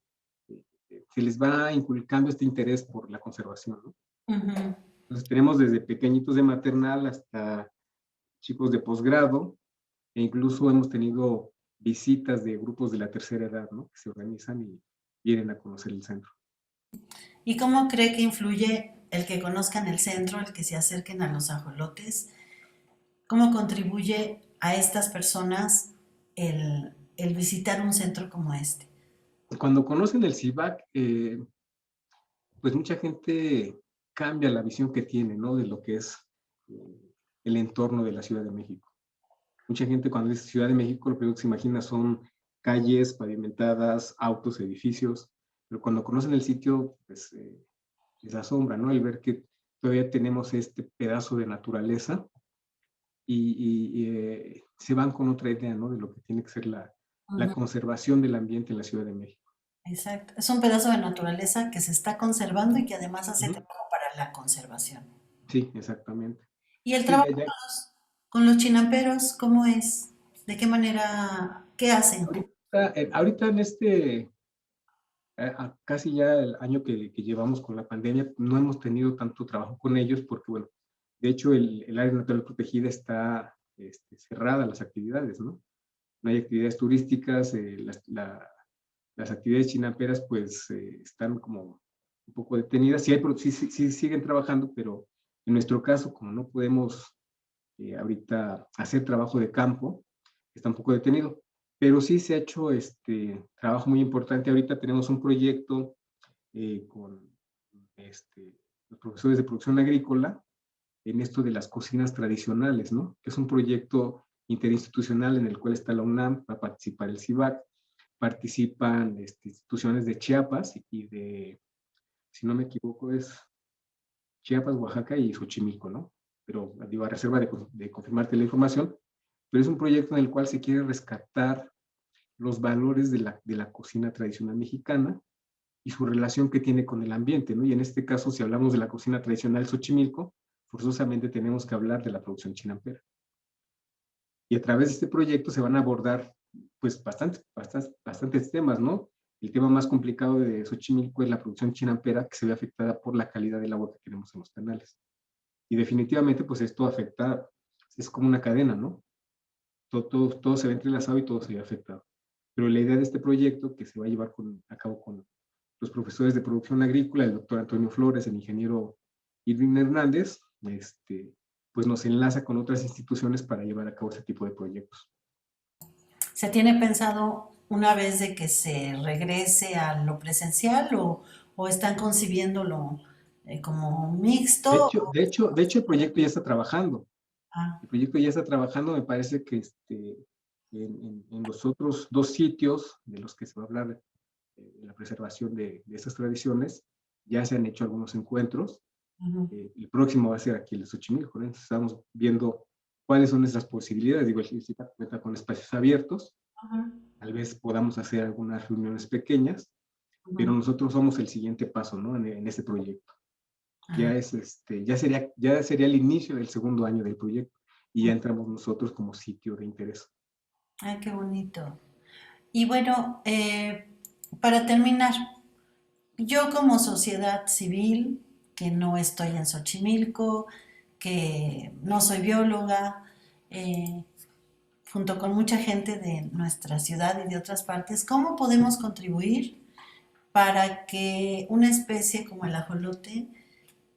les va inculcando este interés por la conservación, ¿no? ujú. Entonces tenemos desde pequeñitos de maternal hasta chicos de posgrado, e incluso hemos tenido visitas de grupos de la tercera edad, ¿no? Que se organizan y vienen a conocer el centro. ¿Y cómo cree que influye el que conozcan el centro, el que se acerquen a los ajolotes? ¿Cómo contribuye a estas personas el visitar un centro como este? Cuando conocen el CIVAC, pues mucha gente cambia la visión que tiene, ¿no? De lo que es el entorno de la Ciudad de México. Mucha gente cuando dice Ciudad de México, lo primero que se imagina son calles pavimentadas, autos, edificios, pero cuando conocen el sitio, pues les asombra, ¿no? El ver que todavía tenemos este pedazo de naturaleza y se van con otra idea, ¿no? De lo que tiene que ser la Ujú, conservación del ambiente en la Ciudad de México. exacto. Es un pedazo de naturaleza que se está conservando y que además hace Ujú. trabajo para la conservación. Sí, exactamente. ¿Y el Sí, trabajo con los chinamperos, cómo es? ¿De qué manera? ¿Qué hacen? ahorita en casi ya el año que llevamos con la pandemia, no hemos tenido tanto trabajo con ellos porque, bueno, de hecho el área natural protegida está cerrada a las actividades, ¿no? No hay actividades turísticas, las actividades chinamperas pues están como un poco detenidas, sí siguen trabajando, pero en nuestro caso, como no podemos ahorita hacer trabajo de campo, está un poco detenido. Pero sí se ha hecho trabajo muy importante. Ahorita tenemos un proyecto con los profesores de producción agrícola en esto de las cocinas tradicionales, ¿no? Que es un proyecto interinstitucional en el cual está la UNAM, va a participar el CIVAC, participan instituciones de Chiapas y de, si no me equivoco, es Chiapas, Oaxaca y Xochimilco, ¿no? Pero digo, a reserva de confirmarte la información, pero es un proyecto en el cual se quiere rescatar los valores de la cocina tradicional mexicana y su relación que tiene con el ambiente, ¿no? Y en este caso, si hablamos de la cocina tradicional Xochimilco, forzosamente tenemos que hablar de la producción chinampera. Y a través de este proyecto se van a abordar, pues, bastantes temas, ¿no? El tema más complicado de Xochimilco es la producción chinampera, que se ve afectada por la calidad del agua que tenemos en los canales. Y definitivamente, pues, esto afecta, es como una cadena, ¿no? Todo se ve entrelazado y todo se ve afectado. Pero la idea de este proyecto, que se va a llevar a cabo con los profesores de producción agrícola, el doctor Antonio Flores, el ingeniero Irving Hernández, pues nos enlaza con otras instituciones para llevar a cabo ese tipo de proyectos. ¿Se tiene pensado una vez de que se regrese a lo presencial o están concibiéndolo como De mixto? hecho, de hecho, de hecho, el proyecto ya está trabajando. Ah, El proyecto ya está trabajando, me parece que en los otros dos sitios de los que se va a hablar de la preservación de estas tradiciones, ya se han hecho algunos encuentros. ujú, El próximo va a ser aquí el de Xochimilco, ¿no? Entonces estamos viendo cuáles son esas posibilidades. Digo, el CICIPAC cuenta con espacios abiertos, ujú, tal vez podamos hacer algunas reuniones pequeñas, pero ujú. nosotros somos el siguiente paso, ¿no? En este proyecto. Ah, Ya sería el inicio del segundo año del proyecto y ya ujú. entramos nosotros como sitio de interés. Ay, qué bonito. Y bueno, para terminar, yo como sociedad civil, que no estoy en Xochimilco, que no soy bióloga, eh, junto con mucha gente de nuestra ciudad y de otras partes, ¿cómo podemos contribuir para que una especie como el ajolote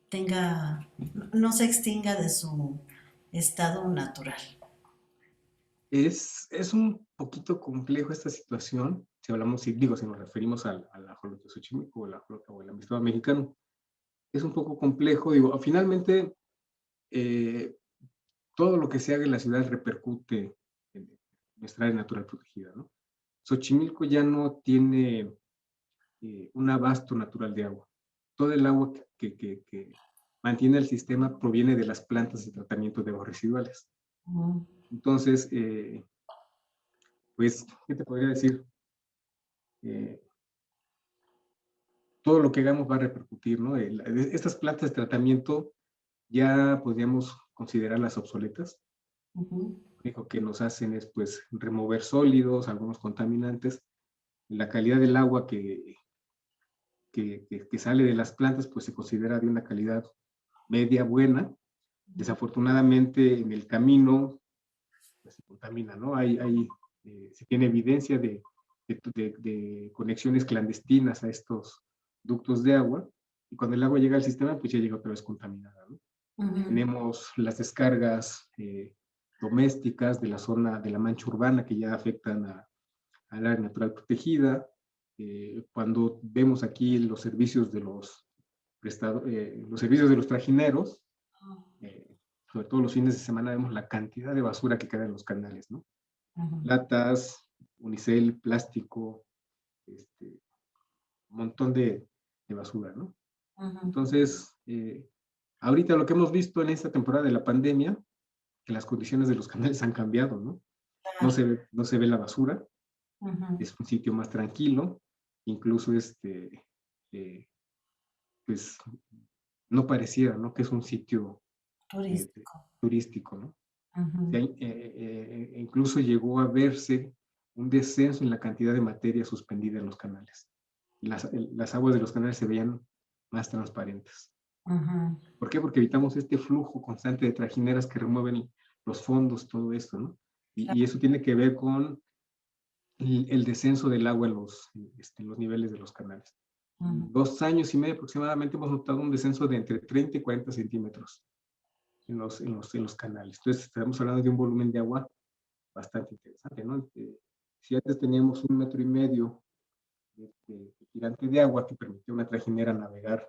tenga, no se extinga de su estado natural? Es un poquito complejo esta situación, si hablamos, si nos referimos al ajolote Xochimilco o el amistad mexicano. Es un poco complejo, digo, finalmente eh, todo lo que se haga en la ciudad repercute en nuestra área natural protegida, ¿no? Xochimilco ya no tiene un abasto natural de agua. Todo el agua que mantiene el sistema proviene de las plantas de tratamiento de aguas residuales. Mm, Entonces, pues, ¿qué te podría decir? Eh, todo lo que hagamos va a repercutir, ¿no? Estas plantas de tratamiento ya podríamos considerarlas obsoletas. ujú, Lo único que nos hacen es, pues, remover sólidos, algunos contaminantes. La calidad del agua que sale de las plantas, pues, se considera de una calidad media buena. Desafortunadamente, en el camino, pues, se contamina, ¿no? Se tiene evidencia de conexiones clandestinas a estos ductos de agua, y cuando el agua llega al sistema, pues ya llega otra vez contaminada, ¿no? ujú, Tenemos las descargas domésticas de la zona de la mancha urbana que ya afectan al área natural protegida. Cuando vemos aquí los servicios de los trajineros, eh, sobre todo los fines de semana, vemos la cantidad de basura que queda en los canales, ¿no? ujú, Latas, unicel, plástico, un montón de basura, ¿no? ujú. Entonces, ahorita lo que hemos visto en esta temporada de la pandemia, que las condiciones de los canales han cambiado, ¿no? Claro. No se ve la basura, Ujú. es un sitio más tranquilo, incluso eh, pues no pareciera, ¿no? Que es un sitio Turístico. turístico, ¿no? Ujú. Incluso llegó a verse un descenso en la cantidad de materia suspendida en los canales. Las aguas de los canales se veían más transparentes. Ujú. ¿Por qué? Porque evitamos este flujo constante de trajineras que remueven los fondos, todo esto, ¿no? Y eso tiene que ver con el descenso del agua en los niveles de los canales. Ujú. En 2 años y medio aproximadamente hemos notado un descenso de entre 30 y 40 centímetros en los canales. Entonces, estamos hablando de un volumen de agua bastante interesante, ¿no? Si antes teníamos 1,5 metros de tirante de agua que permitía a una trajinera navegar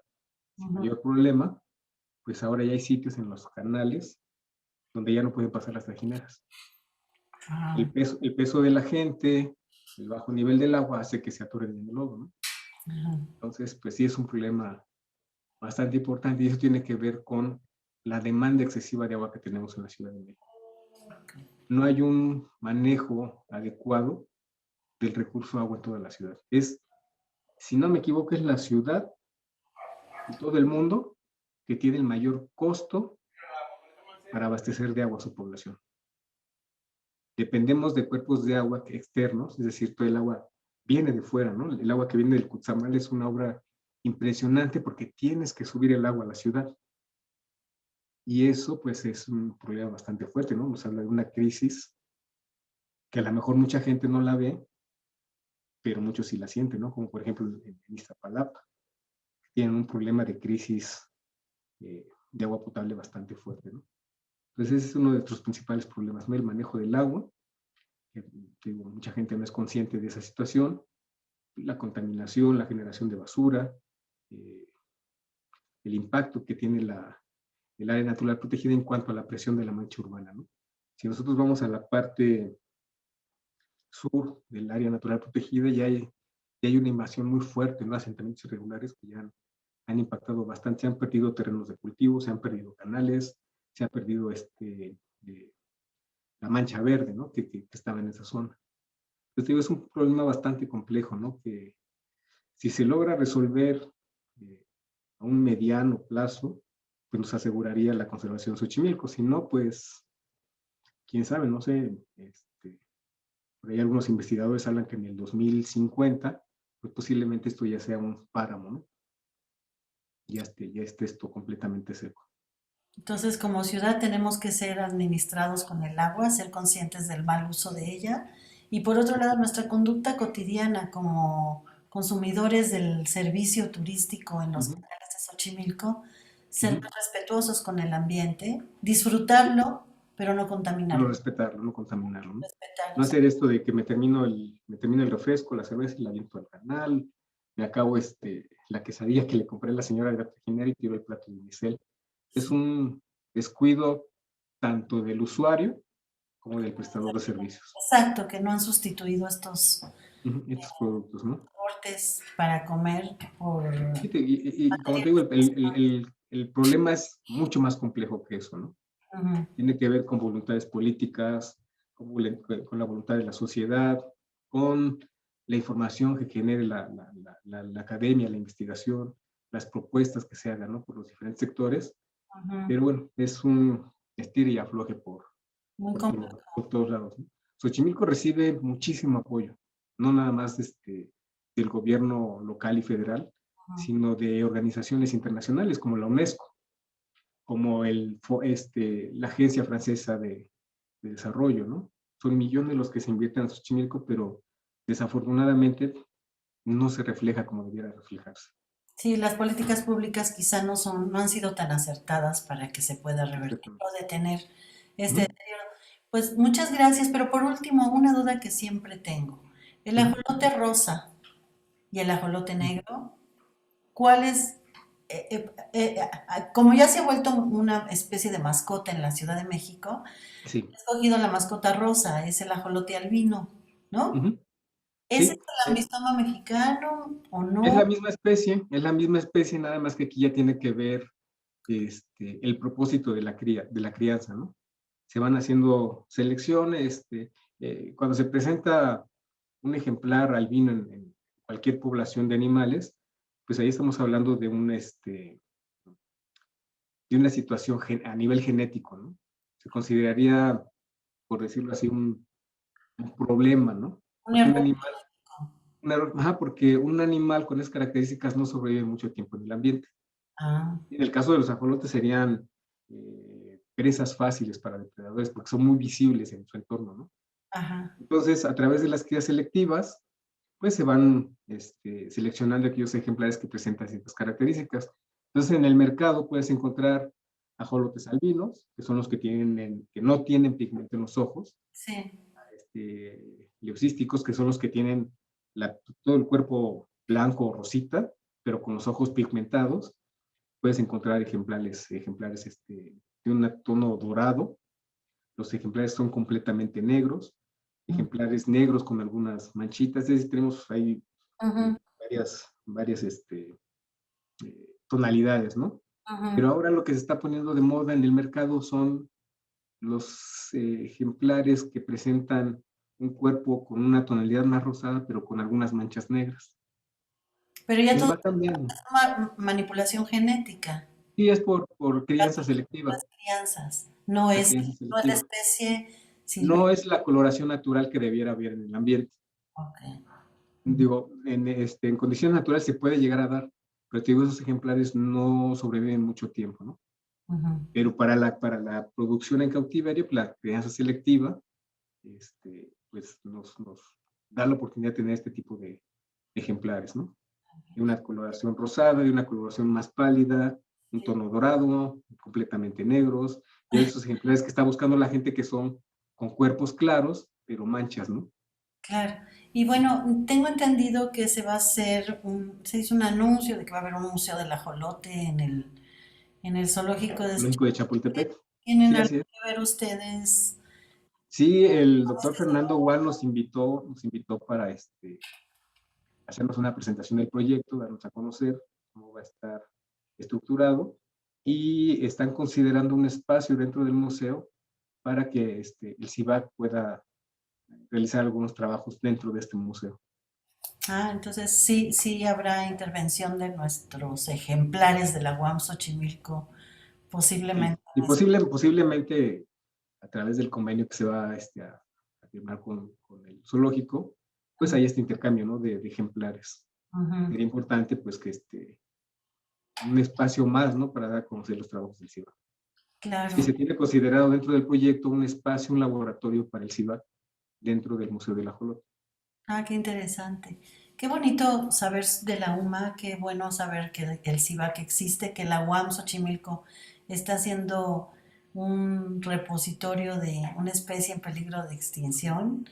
sin Ujú. mayor problema, pues ahora ya hay sitios en los canales donde ya no pueden pasar las trajineras. Ah, El peso de la gente, el bajo nivel del agua hace que se atoren en el lodo, ¿no? ajá. Entonces, pues sí es un problema bastante importante y eso tiene que ver con la demanda excesiva de agua que tenemos en la Ciudad de México. No hay un manejo adecuado del recurso agua en toda la ciudad. Si no me equivoco, es la ciudad en todo el mundo que tiene el mayor costo para abastecer de agua a su población. Dependemos de cuerpos de agua externos, es decir, todo el agua viene de fuera, ¿no? El agua que viene del Cuetzamal es una obra impresionante porque tienes que subir el agua a la ciudad. Y eso, pues, es un problema bastante fuerte, ¿no? Nos habla de una crisis que a lo mejor mucha gente no la ve, pero muchos sí la sienten, ¿no? Como por ejemplo en Iztapalapa. Tienen un problema de crisis de agua potable bastante fuerte, ¿no? Entonces ese es uno de nuestros principales problemas, ¿no? El manejo del agua, que digo, mucha gente no es consciente de esa situación, la contaminación, la generación de basura, eh, el impacto que tiene el área natural protegida en cuanto a la presión de la mancha urbana, ¿no? Si nosotros vamos a la parte sur del área natural protegida, ya hay una invasión muy fuerte, ¿no? Asentamientos irregulares que ya han impactado bastante, se han perdido terrenos de cultivo, se han perdido canales, se ha perdido la mancha verde, ¿no? Que estaba en esa zona. Entonces, digo, es un problema bastante complejo, ¿no? Que si se logra resolver a un mediano plazo, pues nos aseguraría la conservación de Xochimilco. Si no, pues, quién sabe, no sé, por ahí algunos investigadores hablan que en el 2050, pues posiblemente esto ya sea un páramo, ¿no? Ya esté esto completamente seco. Entonces, como ciudad tenemos que ser administrados con el agua, ser conscientes del mal uso de ella y por otro lado nuestra conducta cotidiana como consumidores del servicio turístico en los Ujú, canales de Xochimilco, ser ujú. más respetuosos con el ambiente, disfrutarlo, pero no Solo contaminarlo, respetarlo, no contaminarlo, ¿no? respetarlo. No hacer esto de que me termino el refresco, la cerveza y la aviento al canal, me acabo la quesadilla que le compré a la señora de la trajinera y tiro el plato de unicel. Es Sí, un descuido tanto del usuario como del prestador de servicios. exacto, que no han sustituido estos Ujú, estos productos, ¿no? cortes para comer por Y como te materiales. digo, el problema es mucho más complejo que eso, ¿no? Ujú. Tiene que ver con voluntades políticas, con la voluntad de la sociedad, con la información que genere la academia, la investigación, las propuestas que se hagan, ¿no? Por los diferentes sectores. Ujú. Pero bueno, es un estira y afloje Muy complejo. por todos lados, ¿no? Xochimilco recibe muchísimo apoyo, no nada más del gobierno local y federal, sino de organizaciones internacionales como la UNESCO, como la Agencia Francesa de Desarrollo, ¿no? Son millones los que se invierten en Xochimilco, pero desafortunadamente no se refleja como debiera reflejarse. Sí, las políticas públicas quizá no han sido tan acertadas para que se pueda revertir Exactamente. o detener este Ujú, deterioro. Pues muchas gracias, pero por último, una duda que siempre tengo. El ujú, ajolote rosa y el ajolote ujú. negro, ¿cuál es? Como ya se ha vuelto una especie de mascota en la Ciudad de México, he Sí. escogido la mascota rosa, es el ajolote albino, ¿no? Ujú, ¿Es el sí. lambistoma mexicano o Es no? la misma especie, es la misma especie, nada más que aquí ya tiene que ver el propósito de la crianza, ¿no? Se van haciendo selecciones, cuando se presenta un ejemplar albino en cualquier población de animales, pues ahí estamos hablando de una situación a nivel genético, ¿no? Se consideraría, por decirlo así, un problema, ¿no? Un Porque error. porque un animal con esas características no sobrevive mucho tiempo en el ambiente. Ah, En el caso de los ajolotes serían presas fáciles para depredadores porque son muy visibles en su entorno, ¿no? ajá. Entonces, a través de las crías selectivas, pues se van seleccionando aquellos ejemplares que presentan ciertas características. Entonces, en el mercado puedes encontrar ajolotes albinos, que son los que no tienen pigmento en los ojos, Sí. leucísticos, que son los que tienen todo el cuerpo blanco o rosita, pero con los ojos pigmentados. puedes encontrar ejemplares de un tono dorado. Los ejemplares son completamente negros, ejemplares negros con algunas manchitas. Es decir, tenemos ahí Ujú, varias tonalidades, ¿no? ujú. Pero ahora lo que se está poniendo de moda en el mercado son los ejemplares que presentan un cuerpo con una tonalidad más rosada, pero con algunas manchas negras. Pero ya Entonces todo va cambiando. es manipulación genética, Sí, es por las crianza selectiva, crianzas. la crianza No es la selectiva. especie No silvestre. es la coloración natural que debiera haber en el ambiente. Ok. Digo, en condiciones naturales se puede llegar a dar, pero te digo, esos ejemplares no sobreviven mucho tiempo, ¿no? Ujú. Pero para la producción en cautiverio, pues, la crianza selectiva, pues nos da la oportunidad de tener este tipo de ejemplares, ¿no? De una coloración rosada, de una coloración más pálida, un tono dorado, completamente negros, y hay esos ejemplares que está buscando la gente que son con cuerpos claros, pero manchas, ¿no? Claro. Y bueno, tengo entendido que se va a hacer se hizo un anuncio de que va a haber un museo del ajolote en el zoológico de Lógico de Xochimilco. Chapultepec. ¿Tienen Sí, algo así es. que ver ustedes Sí, el con doctor este Fernando Gual nos invitó para hacernos una presentación del proyecto, darnos a conocer cómo va a estar estructurado, y están considerando un espacio dentro del museo para que el CIVAC pueda realizar algunos trabajos dentro de este museo. Entonces sí, sí habrá intervención de nuestros ejemplares de la UAM Xochimilco, Y, posiblemente. y posiblemente a través del convenio que se va a firmar con el zoológico, pues hay este intercambio, ¿no? de ejemplares. Ujú, Sería importante, pues, que un espacio más, ¿no? Para dar a conocer los trabajos del CIVAC. claro. Y se tiene considerado dentro del proyecto un espacio, un laboratorio para el CIVAC dentro del Museo del Ajolote. Qué interesante. Qué bonito saber de la UMA, qué bueno saber que el CIVAC existe, que la UAM Xochimilco está haciendo un repositorio de una especie en peligro de extinción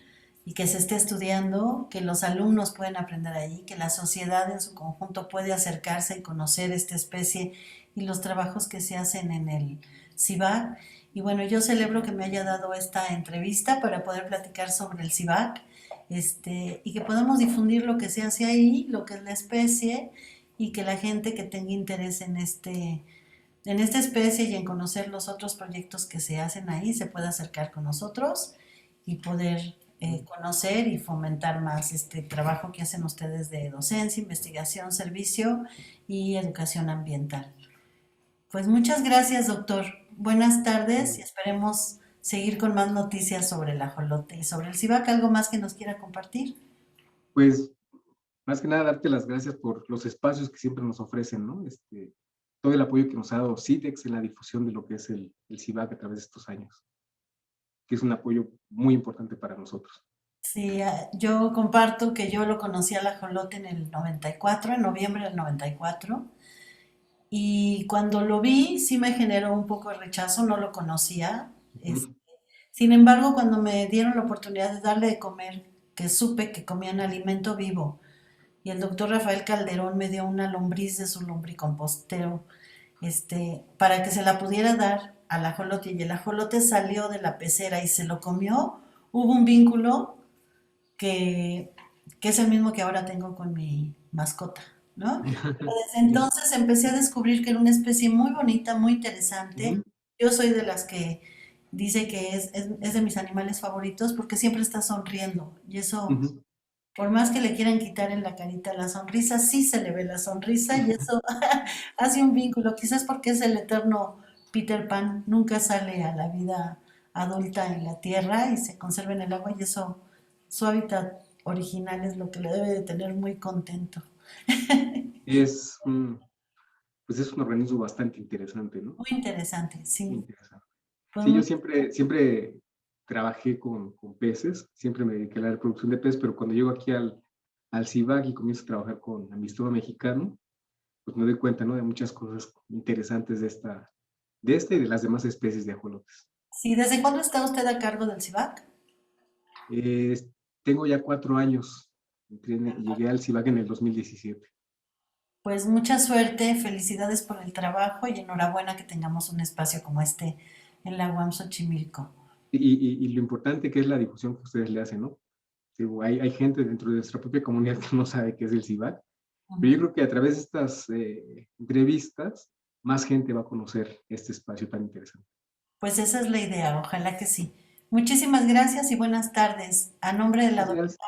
y que se esté estudiando, que los alumnos pueden aprender ahí, que la sociedad en su conjunto puede acercarse y conocer esta especie y los trabajos que se hacen en el CIVAC. Y bueno, yo celebro que me haya dado esta entrevista para poder platicar sobre el CIVAC, y que podamos difundir lo que se hace ahí, lo que es la especie, y que la gente que tenga interés en esta especie y en conocer los otros proyectos que se hacen ahí se pueda acercar con nosotros y poder conocer y fomentar más este trabajo que hacen ustedes de docencia, investigación, servicio y educación ambiental. Pues muchas gracias, doctor. Buenas tardes y esperemos seguir con más noticias sobre el ajolote y sobre el cibac. ¿Algo más que nos quiera compartir? Pues, más que nada, darte las gracias por los espacios que siempre nos ofrecen, ¿no? Todo el apoyo que nos ha dado CIDEX en la difusión de lo que es el CIVAC a través de estos años, que es un apoyo muy importante para nosotros. Sí, yo comparto que yo lo conocí al ajolote en el 94, en noviembre del 94, y cuando lo vi sí me generó un poco de rechazo, no lo conocía. Es- Ujú. Sin embargo, cuando me dieron la oportunidad de darle de comer, que supe que comían alimento vivo, y el doctor Rafael Calderón me dio una lombriz de su lombricompostero, para que se la pudiera dar al ajolote, y el ajolote salió de la pecera y se lo comió, hubo un vínculo que, que es el mismo que ahora tengo con mi mascota, ¿no? Pero desde Ya. entonces empecé a descubrir que era una especie muy bonita, muy interesante. Ujú, Yo soy de las que dice que es de mis animales favoritos porque siempre está sonriendo, y eso, ujú. por más que le quieran quitar en la carita la sonrisa, sí se le ve la sonrisa, y eso hace un vínculo, quizás porque es el eterno Peter Pan, nunca sale a la vida adulta en la tierra y se conserva en el agua, y eso, su hábitat original es lo que le debe de tener muy contento. Es pues es un organismo bastante interesante, ¿no? Muy interesante, Muy sí. interesante. Pues Sí, yo siempre trabajé con peces, siempre me dediqué a la reproducción de peces, pero cuando llego aquí al CIVAC y comienzo a trabajar con Amistoso Mexicano, pues me doy cuenta, ¿no? De muchas cosas interesantes de y de las demás especies de ajolotes. sí, ¿desde cuándo está usted a cargo del CIVAC? Tengo ya 4 años, llegué al CIVAC en el 2017. Pues mucha suerte, felicidades por el trabajo y enhorabuena que tengamos un espacio como este en la UAM Xochimilco. Y lo importante que es la difusión que ustedes le hacen, ¿no? Digo, hay gente dentro de nuestra propia comunidad que no sabe qué es el CIVAC, pero yo Ujú. creo que a través de estas entrevistas, más gente va a conocer este espacio tan interesante. Pues esa es la idea, ojalá que sí. Muchísimas gracias y buenas tardes. A nombre de la Gracias.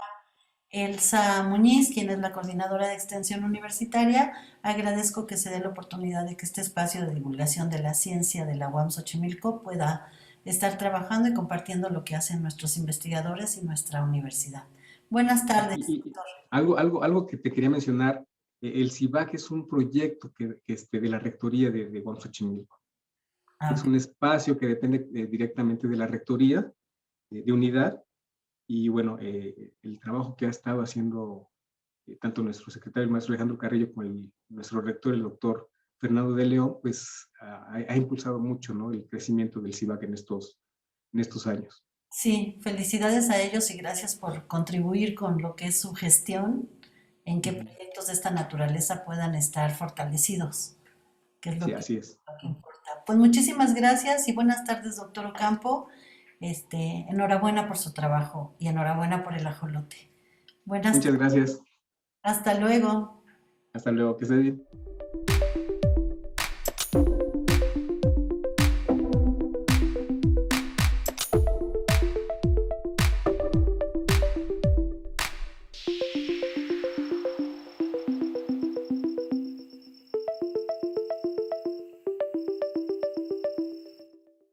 Elsa Muñiz, quien es la coordinadora de extensión universitaria, agradezco que se dé la oportunidad de que este espacio de divulgación de la ciencia de la UAM Xochimilco pueda estar trabajando y compartiendo lo que hacen nuestros investigadores y nuestra universidad. Buenas tardes, Y doctor. algo que te quería mencionar, el CIVAC es un proyecto de la rectoría de UAM Xochimilco. Ah, Es ok. un espacio que depende directamente de la rectoría de unidad y bueno, el trabajo que ha estado haciendo tanto nuestro secretario, el maestro Alejandro Carrillo, como nuestro rector, el doctor Fernando de León, pues ha impulsado mucho, ¿no?, el crecimiento del CIVAC en estos años. Sí, felicidades a ellos y gracias por contribuir con lo que es su gestión, en que Ujú. proyectos de esta naturaleza puedan estar fortalecidos, que es Sí, así es. lo que importa. Pues muchísimas gracias y buenas tardes, doctor Ocampo. Enhorabuena por su trabajo y enhorabuena por el ajolote. Buenas Muchas tardes. gracias. Hasta luego. Hasta luego, que estés bien.